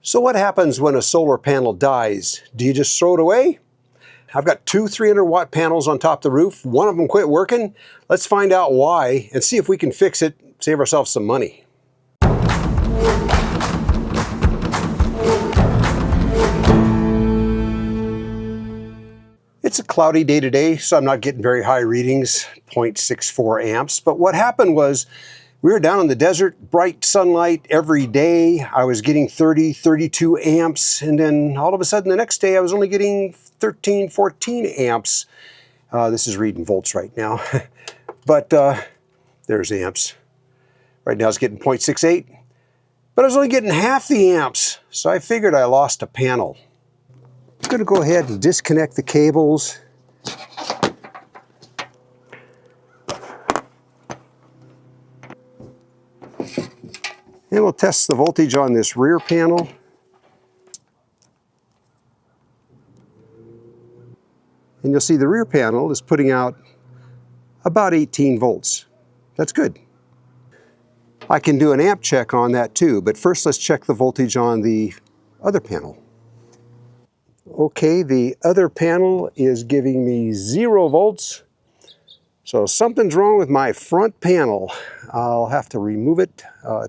So what happens when a solar panel dies? Do you just throw it away? I've got two 300-watt panels on top of the roof. One of them quit working. Let's find out why and see if we can fix it, save ourselves some money. It's a cloudy day today, so I'm not getting very high readings, 0.64 amps. But what happened was, we were down in the desert, bright sunlight every day. I was getting 30, 32 amps, and then all of a sudden the next day I was only getting 13, 14 amps. This is reading volts right now, but there's amps. Right now it's getting 0.68, but I was only getting half the amps, so I figured I lost a panel. I'm going to go ahead and disconnect the cables. And we'll test the voltage on this rear panel. And you'll see the rear panel is putting out about 18 volts. That's good. I can do an amp check on that too, but first let's check the voltage on the other panel. Okay, the other panel is giving me 0 volts. So something's wrong with my front panel. I'll have to remove it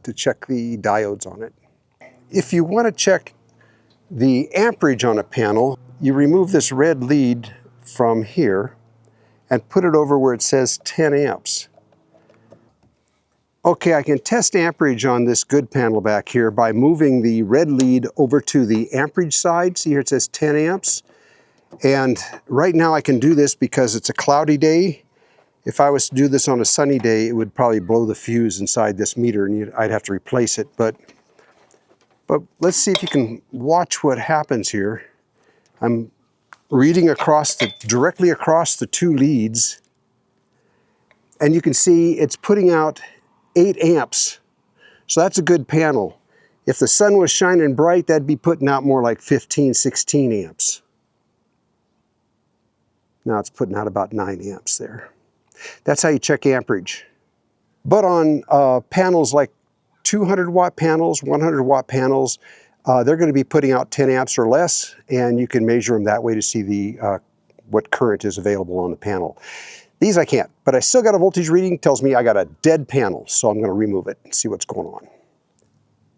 to check the diodes on it. If you want to check the amperage on a panel, you remove this red lead from here and put it over where it says 10 amps. Okay, I can test amperage on this good panel back here by moving the red lead over to the amperage side. See here it says 10 amps. And right now I can do this because it's a cloudy day. If I was to do this on a sunny day, it would probably blow the fuse inside this meter and I'd have to replace it. But let's see if you can watch what happens here. I'm reading directly across the two leads, and you can see it's putting out 8 amps. So that's a good panel. If the sun was shining bright, that'd be putting out more like 15, 16 amps. Now it's putting out about 9 amps there. That's how you check amperage. But on panels like 200-watt panels, 100-watt panels, they're going to be putting out 10 amps or less, and you can measure them that way to see what current is available on the panel. These I can't, but I still got a voltage reading, tells me I got a dead panel, so I'm going to remove it and see what's going on.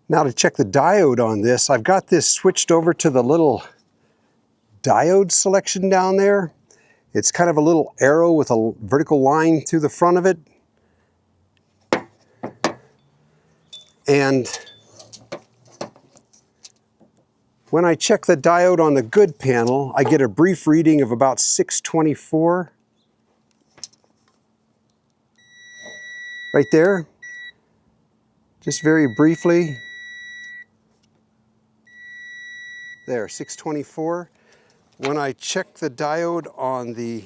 Now to check the diode on this, I've got this switched over to the little diode selection down there. It's kind of a little arrow with a vertical line through the front of it. And when I check the diode on the good panel, I get a brief reading of about 624. Right there. Just very briefly. There, 624. When I check the diode on the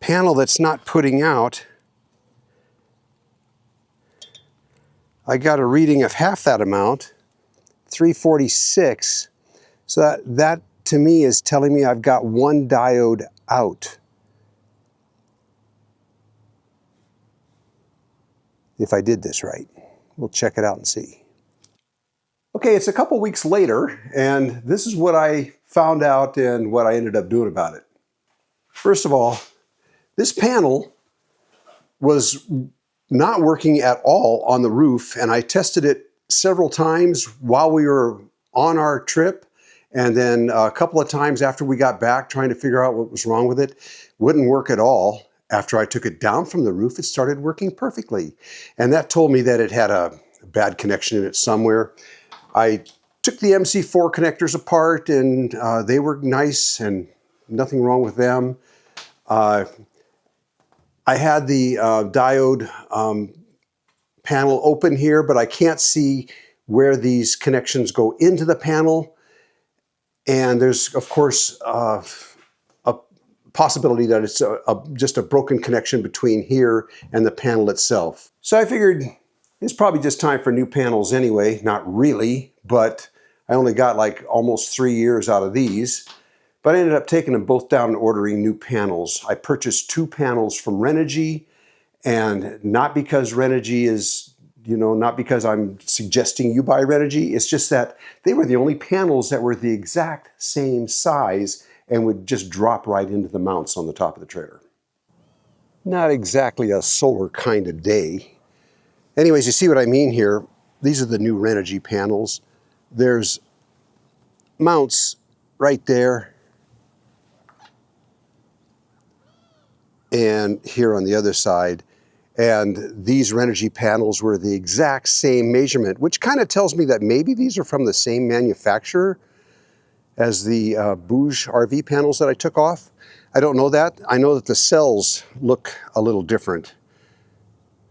panel that's not putting out, I got a reading of half that amount, 346. So that to me is telling me I've got one diode out. If I did this right. We'll check it out and see. Okay, it's a couple weeks later, and this is what I found out and what I ended up doing about it. First of all, this panel was not working at all on the roof, and I tested it several times while we were on our trip, and then a couple of times after we got back trying to figure out what was wrong with it. Wouldn't work at all. After I took it down from the roof, it started working perfectly. And that told me that it had a bad connection in it somewhere. I took the MC4 connectors apart, and they were nice and nothing wrong with them. I had the diode panel open here, but I can't see where these connections go into the panel. And there's, of course, a possibility that it's just a broken connection between here and the panel itself. So I figured it's probably just time for new panels anyway. Not really, but I only got like almost 3 years out of these. But I ended up taking them both down and ordering new panels. I purchased 2 panels from Renogy, and not because Renogy is You know, not because I'm suggesting you buy Renogy, it's just that they were the only panels that were the exact same size and would just drop right into the mounts on the top of the trailer. Not exactly a solar kind of day. Anyways, you see what I mean here. These are the new Renogy panels. There's mounts right there and here on the other side. And these Renogy panels were the exact same measurement, which kind of tells me that maybe these are from the same manufacturer as the Bouge RV panels that I took off. I don't know that. I know that the cells look a little different.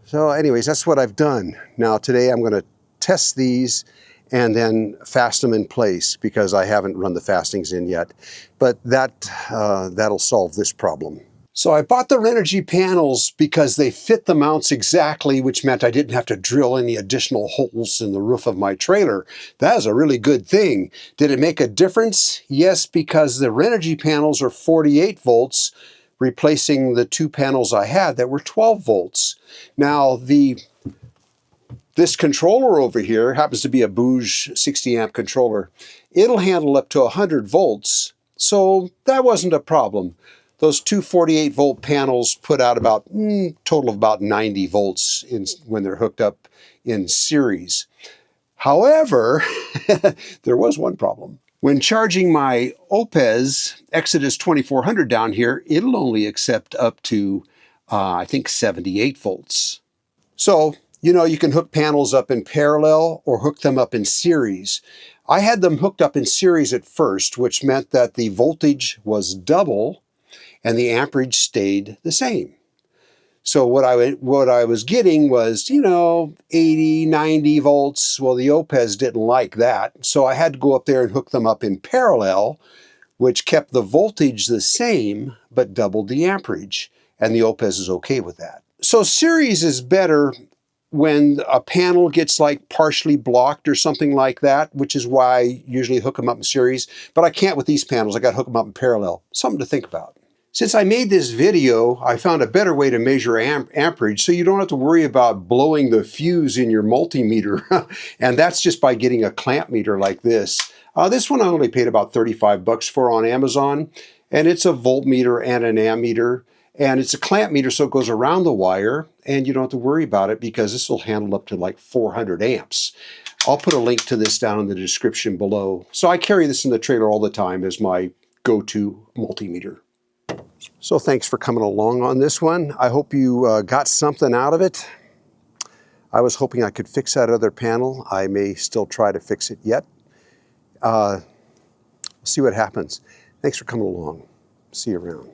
So anyways, that's what I've done. Now today I'm going to test these and then fast them in place because I haven't run the fastings in yet. But that'll solve this problem. So I bought the Renogy panels because they fit the mounts exactly, which meant I didn't have to drill any additional holes in the roof of my trailer. That is a really good thing. Did it make a difference? Yes, because the Renogy panels are 48 volts, replacing the two panels I had that were 12 volts. Now, this controller over here happens to be a Bouge 60 amp controller. It'll handle up to 100 volts, so that wasn't a problem. Those two 48 volt panels put out about total of about 90 volts when they're hooked up in series. However, there was one problem. When charging my Opez Exodus 2400 down here, it'll only accept up to, I think, 78 volts. So, you know, you can hook panels up in parallel or hook them up in series. I had them hooked up in series at first, which meant that the voltage was double and the amperage stayed the same. So what I was getting was, you know, 80, 90 volts. Well, the Opez didn't like that. So I had to go up there and hook them up in parallel, which kept the voltage the same, but doubled the amperage. And the Opez is okay with that. So series is better when a panel gets like partially blocked or something like that, which is why I usually hook them up in series. But I can't with these panels. I got to hook them up in parallel. Something to think about. Since I made this video, I found a better way to measure amperage so you don't have to worry about blowing the fuse in your multimeter. And that's just by getting a clamp meter like this. This one I only paid about 35 bucks for on Amazon. And it's a voltmeter and an ammeter. And it's a clamp meter, so it goes around the wire. And you don't have to worry about it because this will handle up to like 400 amps. I'll put a link to this down in the description below. So I carry this in the trailer all the time as my go-to multimeter. So thanks for coming along on this one. I hope you got something out of it. I was hoping I could fix that other panel. I may still try to fix it yet. See what happens. Thanks for coming along. See you around.